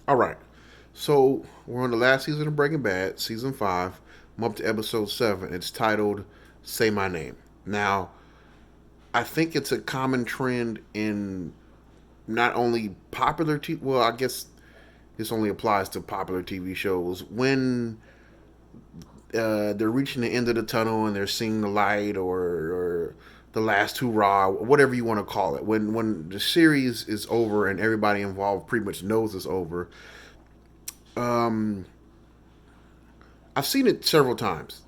All right. So we're on the last season of Breaking Bad, season 5. I'm up to episode 7. It's titled "Say My Name." Now, I think it's a common trend in not only popular TV. Well, I guess this only applies to popular TV shows when they're reaching the end of the tunnel and they're seeing the light or the last hurrah, whatever you want to call it. When the series is over and everybody involved pretty much knows it's over. Um, I've seen it several times.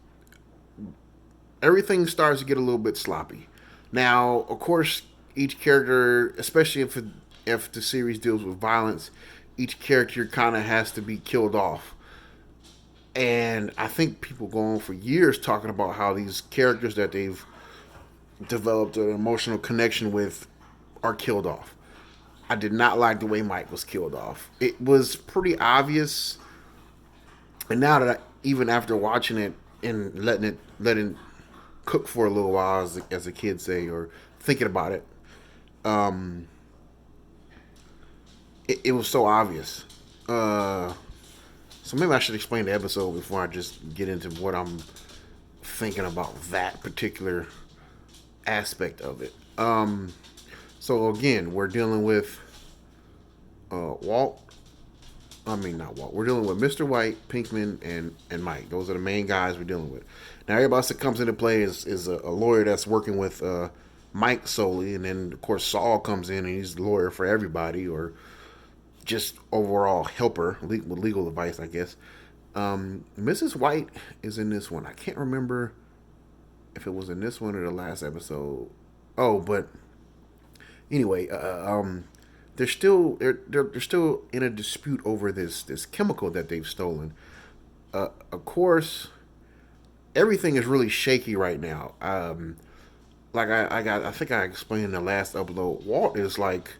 Everything starts to get a little bit sloppy. Now, of course, each character, especially if the series deals with violence, each character kind of has to be killed off. And I think people go on for years talking about how these characters that they've developed an emotional connection with are killed off. I did not like the way Mike was killed off. It was pretty obvious, and now that even after watching it and letting cook for a little while, as the kids say, or thinking about it, um, it was so obvious. Uh, so maybe I should explain the episode before I just get into what I'm thinking about that particular aspect of it. So again, we're dealing with Walt. I mean, not Walt. We're dealing with Mr. White, Pinkman, and Mike. Those are the main guys we're dealing with. Now, everybody else that comes into play is a lawyer that's working with Mike solely, and then of course Saul comes in and he's the lawyer for everybody, or just overall helper with legal advice, I guess. Mrs. White is in this one. I can't remember if it was in this one or the last episode. Oh, but anyway, they're still in a dispute over this chemical that they've stolen. Of course, everything is really shaky right now. Like I think I explained in the last upload. Walt is like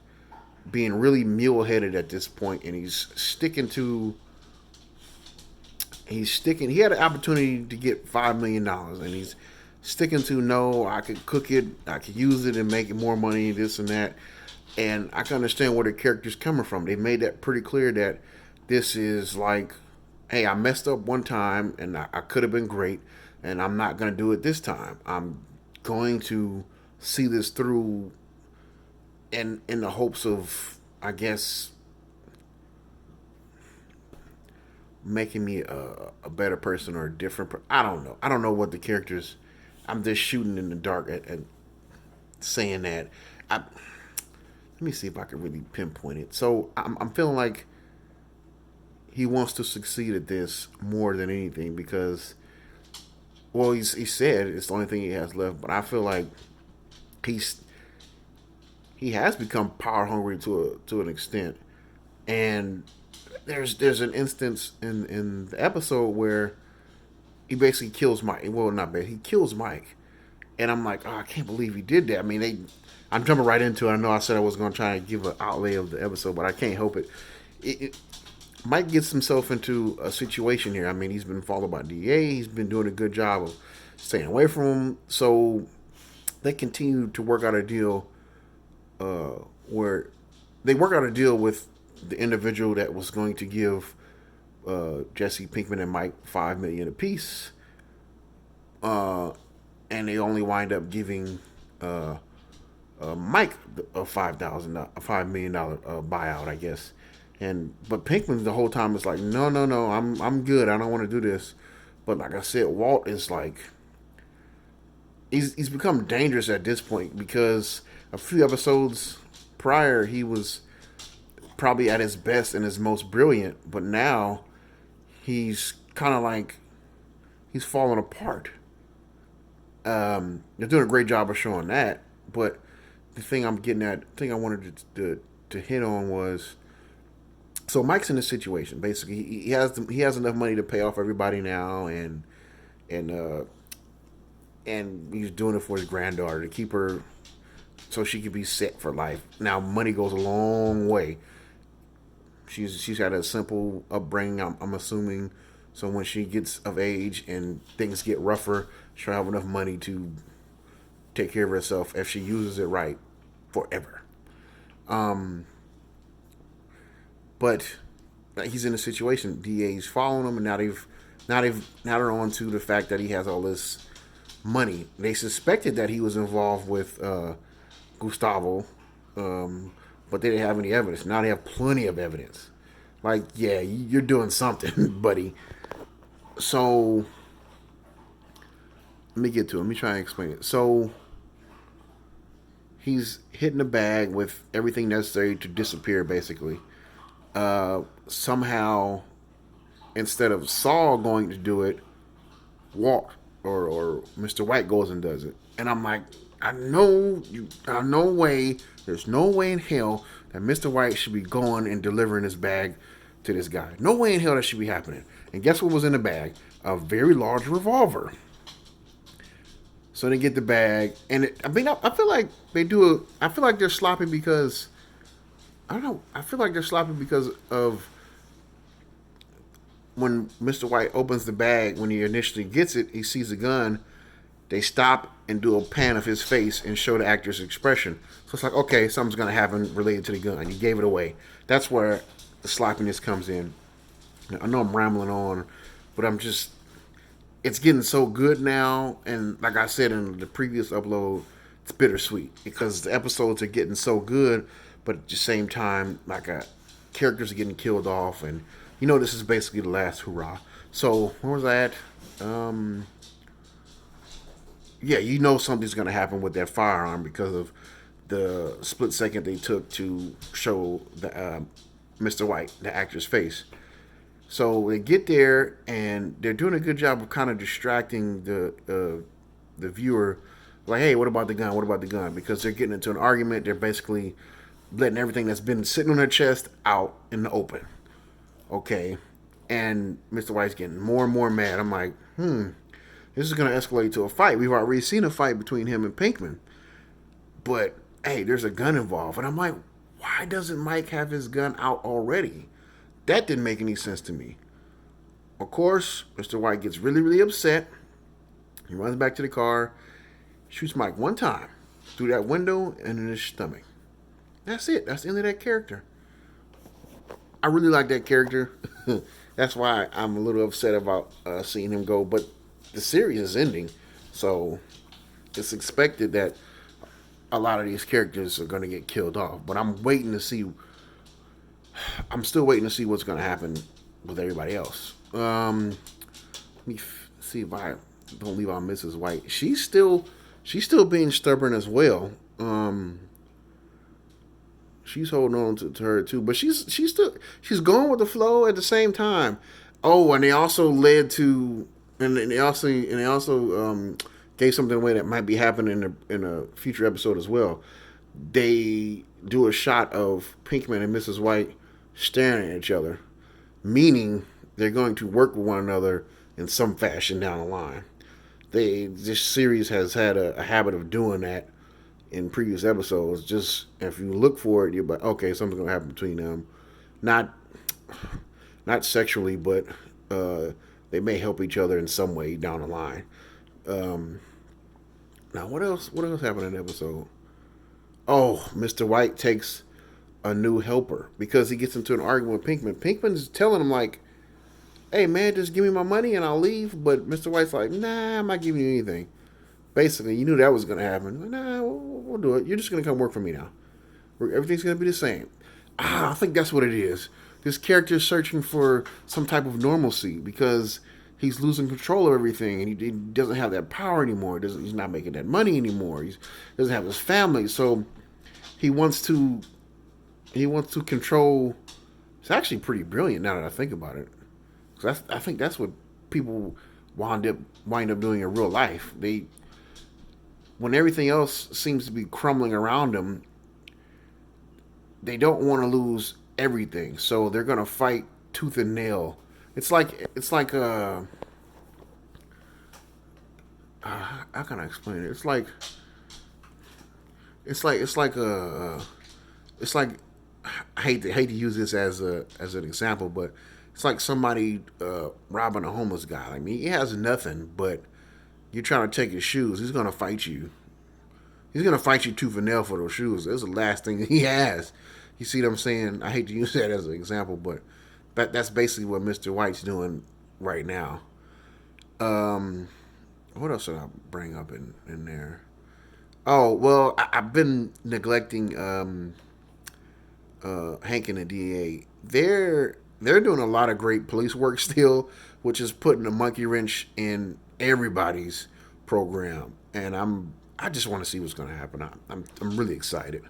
being really mule headed at this point, and he's sticking. He had an opportunity to get $5 million, and he's sticking to no. I could cook it. I could use it and make more money. This and that. And I can understand where the character's coming from. They made that pretty clear that this is like, hey, I messed up one time and I could have been great, and I'm not going to do it this time. I'm going to see this through, in the hopes of, I guess, making me a better person or a different. I don't know. I don't know what the characters. I'm just shooting in the dark at saying that. Let me see if I can really pinpoint it. So I'm feeling like he wants to succeed at this more than anything because, well, he said it's the only thing he has left. But I feel like he's he has become power hungry to an extent, and there's an instance in the episode where he basically kills Mike. Well, not bad. He kills Mike, and I'm like, oh, I can't believe he did that. I mean, I'm jumping right into it. I know I said I was going to try to give an outlay of the episode, but I can't help it. Mike gets himself into a situation here. I mean, he's been followed by DA. He's been doing a good job of staying away from him. So they continue to work out a deal where they work out a deal with the individual that was going to give Jesse Pinkman and Mike $5 million apiece, uh, and they only wind up giving Mike a $5 million buyout, I guess. And but Pinkman the whole time is like, no, no, no, I'm good. I don't want to do this. But like I said, Walt is like he's become dangerous at this point because a few episodes prior he was probably at his best and his most brilliant, but now he's kind of like he's falling apart. They're doing a great job of showing that, but the thing I'm getting at, the thing I wanted to hit on was so Mike's in this situation. Basically, he has enough money to pay off everybody now, and and he's doing it for his granddaughter to keep her so she could be set for life. Now, money goes a long way. She's had a simple upbringing. I'm assuming. So when she gets of age and things get rougher, she'll have enough money to take care of herself if she uses it right forever. Um, but like he's in a situation. DA's following him, and now they're on to the fact that he has all this money. They suspected that he was involved with Gustavo, but they didn't have any evidence. Now they have plenty of evidence. Like, yeah, you're doing something, buddy. So let me get to it. Let me try and explain it. So he's hitting the bag with everything necessary to disappear, basically. Somehow, instead of Saul going to do it, Walk or Mr. White goes and does it. And I'm like, no way, there's no way in hell that Mr. White should be going and delivering this bag to this guy. No way in hell that should be happening. And guess what was in the bag? A very large revolver. So they get the bag, and I feel like I feel like they're sloppy because I don't know. I feel like they're sloppy because of when Mr. White opens the bag. When he initially gets it, he sees a gun. They stop and do a pan of his face and show the actor's expression. So it's like, okay, something's gonna happen related to the gun. You gave it away. That's where the sloppiness comes in. I know I'm rambling on, but it's getting so good now. And like I said in the previous upload, it's bittersweet because the episodes are getting so good, but at the same time, characters are getting killed off, and this is basically the last hurrah. So where was I at? Yeah, something's gonna happen with that firearm because of the split second they took to show the Mr. White, the actor's face. So they get there and they're doing a good job of kind of distracting the viewer. Like, hey, what about the gun? What about the gun? Because they're getting into an argument. They're basically letting everything that's been sitting on their chest out in the open. Okay, and Mr. White's getting more and more mad. I'm like, this is gonna escalate to a fight. We've already seen a fight between him and Pinkman, but hey, there's a gun involved, and I'm like, why doesn't Mike have his gun out already? That didn't make any sense to me. Of course, Mr. White gets really, really upset. He runs back to the car, shoots Mike one time through that window and in his stomach. That's it. That's the end of that character. I really like that character. That's why I'm a little upset about seeing him go. But the series is ending, so it's expected that a lot of these characters are going to get killed off. But I'm waiting to see. I'm still waiting to see what's going to happen with everybody else. Let me see if I don't leave out Mrs. White. She's still being stubborn as well. She's holding on to her too, but she's going with the flow at the same time. Oh, and they also gave something away that might be happening in a future episode as well. They do a shot of Pinkman and Mrs. White staring at each other, meaning they're going to work with one another in some fashion down the line. This series has had a habit of doing that in previous episodes. Just if you look for it, you're like, okay, something's gonna happen between them. Not sexually, but they may help each other in some way down the line. Now, what else? What else happened in the episode? Oh, Mr. White takes a new helper because he gets into an argument with Pinkman. Pinkman's telling him like, "Hey man, just give me my money and I'll leave." But Mr. White's like, "Nah, I'm not giving you anything." Basically, you knew that was going to happen. Like, nah, we'll do it. You're just going to come work for me now. Everything's going to be the same. I think that's what it is. This character is searching for some type of normalcy because he's losing control of everything, and he doesn't have that power anymore. He's not making that money anymore. He doesn't have his family, so he wants to control. It's actually pretty brilliant now that I think about it. Because I think that's what people wind up doing in real life. When everything else seems to be crumbling around them, they don't want to lose everything, so they're gonna fight tooth and nail. It's like how can I explain it? It's like I hate to use this as an example, but it's like somebody robbing a homeless guy. I mean, he has nothing, but you're trying to take his shoes. He's gonna fight you. He's gonna fight you tooth and nail for those shoes. That's the last thing he has. You see what I'm saying? I hate to use that as an example, but That's basically what Mr. White's doing right now. Um, what else should I bring up in there? Oh well, I've been neglecting Hank and the DA. They're doing a lot of great police work still, which is putting a monkey wrench in everybody's program. And I just want to see what's going to happen. I'm really excited.